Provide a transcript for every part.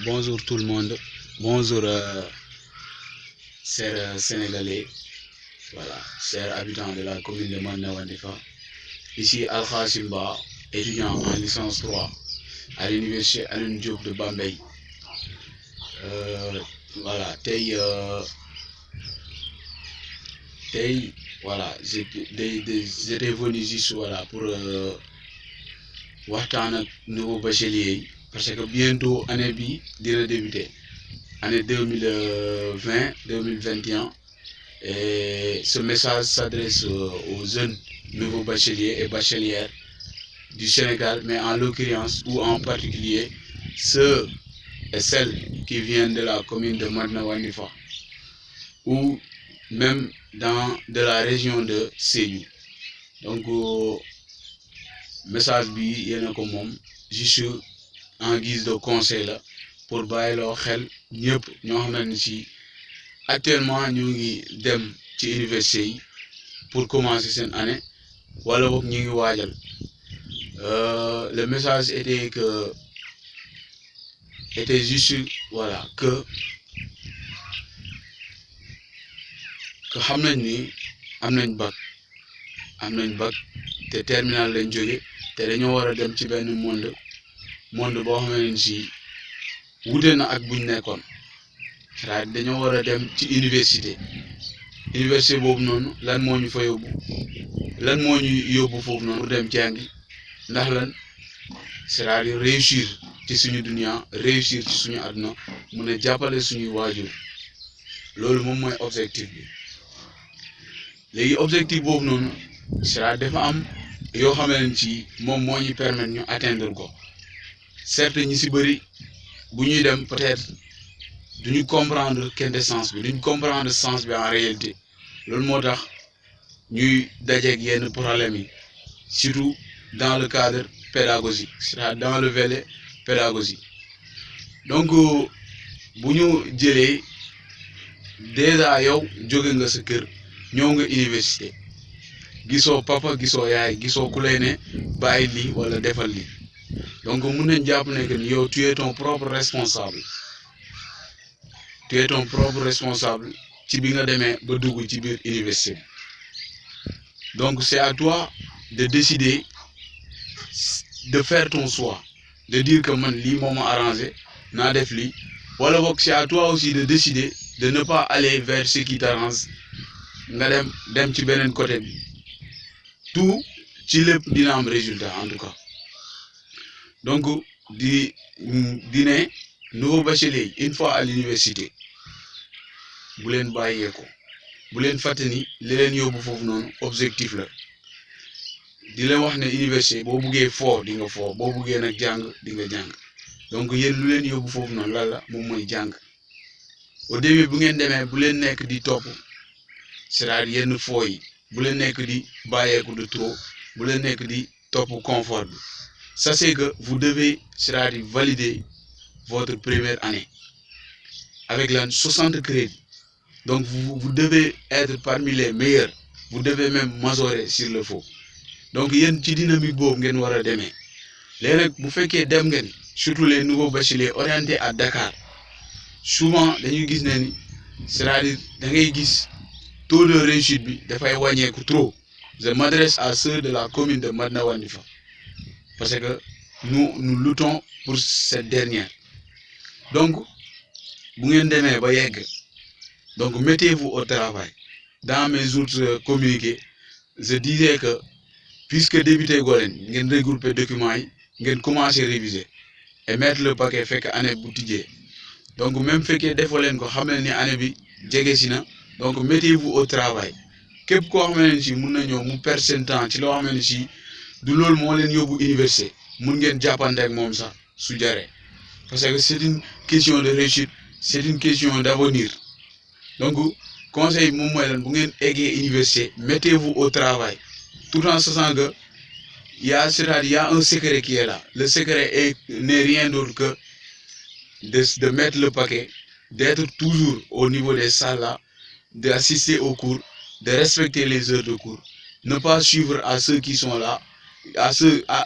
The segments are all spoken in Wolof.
Bonjour tout le monde, bonjour chers Sénégalais, voilà, chers habitants de la commune de Médina Wandifa. Ici Al-Khassim Ba, étudiant en licence 3 à l'université Alioune Diop de Bambey. Voilà, voilà, j'étais venu juste voilà, pour waxtaan ak nouveau bachelier yi parce que bientôt année bi dina débuter année 2020-2021 et ce message s'adresse aux jeunes nouveaux bacheliers et bachelières du Sénégal, mais en l'occurrence ou en particulier ceux et celles qui viennent de la commune de Médina Wandifa ou même de la région de Sédhiou. Donc message bi yéena ko moom juste en guise de conseil la pour bàyyiloo xel ñëpp ñoo xam ne ci actuellement ñu ngi dem ci université yi pour commencer seen année wala boog ñu ngi waajal. Le message était juste voilà que xam nañ ni am nañ bac te terminal lañ jóge te dañoo war a dem ci benn monde boo xam ne si wute na ak buñ nekkoon c'est-à-dire dañoo war a dem ci université boobu noonu lan moo ñu fa yóbbu foofu noonu pour dem jàngi ndax lan c'est-à-dire réussir ci suñu dunia réussir ci suñu àdduna mun a jàppale suñuy waajur loolu moom mooy objectif bi. léegi objectif boobu noonu c'est-à-dire dafa am yoo xam ne ci moom moo ñu permettre ñu atteindre ko certes ñi si bëri bu ñuy dem peut-être duñu comprendre quintessence bi duñu comprendre sens bi en réalité loolu moo tax ñuy dajeeg yenn problème yi surtout dans le cadre pédagogique c'est-à-dire dans le volet pédagogique. Donc bu ñu jëlee déjà yow jóge nga sa kër ñëw nga université gisoo papa gisoo yaay gisoo ku lay ne bàyyi lii wala defal lii donc mun nañ jàpp ne que ni yow tu es ton propre responsable ci bi nga demee ba dugg ci biir université. Donc c'est à toi de décider de faire ton choix, de dire que man lii moo ma arrangé naa def lii wala boog c'est à toi aussi de décider de ne pas aller vers ce qui t'arrange nga dem ci beneen côté bi tout ci lépp dina am résultat en tout cas. Donc di ne nouveau bachelier une fois à l'université bu leen bàyyee ko bu leen fàtte ni li leen yóbbu foofu noonu objectif la di leen wax ne université boo buggee foo di nga foo boo buggee nag jàng di nga jàng donc yéen lu leen yóbbu foofu noonu lan la moom mooy jàng. Au début bu ngeen demee bu leen nekk di topp c'est-à-dire yenn foo yi bu leen nekk di bàyyeeku de trop bu leen nekk di topp confort bi. Sachez que vous devez c'est-à-dire valider votre première année avec 60 crédits. Donc vous devez être parmi les meilleurs, vous devez même majorer s'il le faut. Donc yéen ci dynamique boobu ngeen war a demee léegi nag bu fekkee dem ngeen surtout les nouveaux bacheliers orientés à Dakar souvent dañuy gis ne ni c'est-à-dire da ngay gis taux de réussite bi dafay wàññeeku trop. Je m'adresse à ceux de la commune de Médina Wandifa parce que nous luttons pour cette dernière. Donc bu ngeen demee ba yegg donc mettez-vous au travail. Dans mes autres communiqués je disais que puisque débuté goo leen ngeen regrouper documents yi ngeen commencer réviser et mettre le paquet fekk année bu tijjee donc même fekkee defoo leen ko xam ne ni année bi jege si na donc mettez-vous au travail. képp koo xam ne si mun na ñëw mu perdre seen temps ci loo xam ne si du loolu moo leen yóbbu université mun ngeen jàppante ak moom sax su jaree parce que c'est une question de réussite, c'est une question d'avenir. Donc conseil moom mooy lan bu ngeen eggee université mettez-vous au travail tout en sachant que il y a un secret qui est là. Le secret n'est rien d'autre que de mettre le paquet, d'être toujours au niveau des salles là, d'assister aux cours, de respecter les heures de cours, ne pas suivre à ceux qui sont là,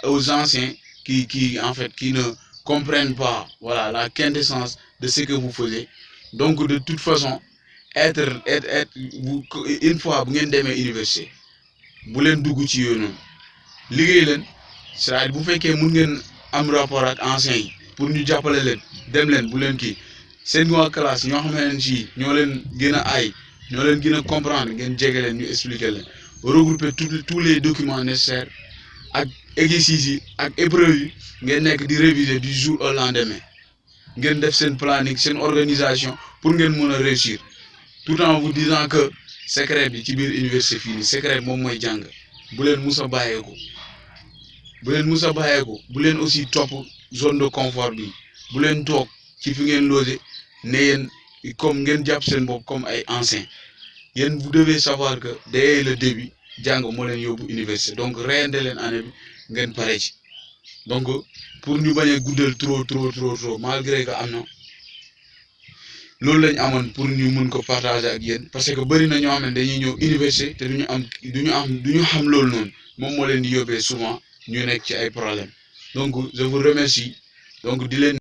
aux anciens qui en fait qui ne comprennent pas voilà la quintessence de ce que vous faisiez. Donc de toute façon être vous une fois bu ngeen demee université bu leen dugg ci yooyu noonu liggéey leen c'est-à-dire bu fekkee mun ngeen am rapport ak anciens yi pour ñu jàppale leen dem leen bu leen kii seen waa classe ñoo xamante ne si ñoo leen gën a aay ñoo leen gën a comprendre ngeen jege leen ñu expliquer leen regrouper tous les documents nécessaires ak exercices yi ak épreuves yi ngeen nekk di réviser du jour au lendemain ngeen def seen planning seen organisation pour ngeen mën a réussir tout en vous disant que secret bi ci biir université fii nii secret moom mooy jàng bu leen mus a bàyyeeku bu leen aussi topp zone de confort bi bu leen toog ci fi ngeen loger ne yéen comme ngeen jàpp seen bopp comme ay anciens yéen vous devez savoir que dès le début jàng moo leen yóbbu université donc reyante leen année bi ngeen pare ci donc pour ñu bañ a guddal trop malgré que am na loolu lañ amoon pour ñu mun ko partager ak yéen parce que bëri na ñoo xam ne dañuy ñëw université te duñu xam loolu noonu moom moo leen di yóbbee souvent ñu nekk ci ay problèmes donc je vous remercie donc di leen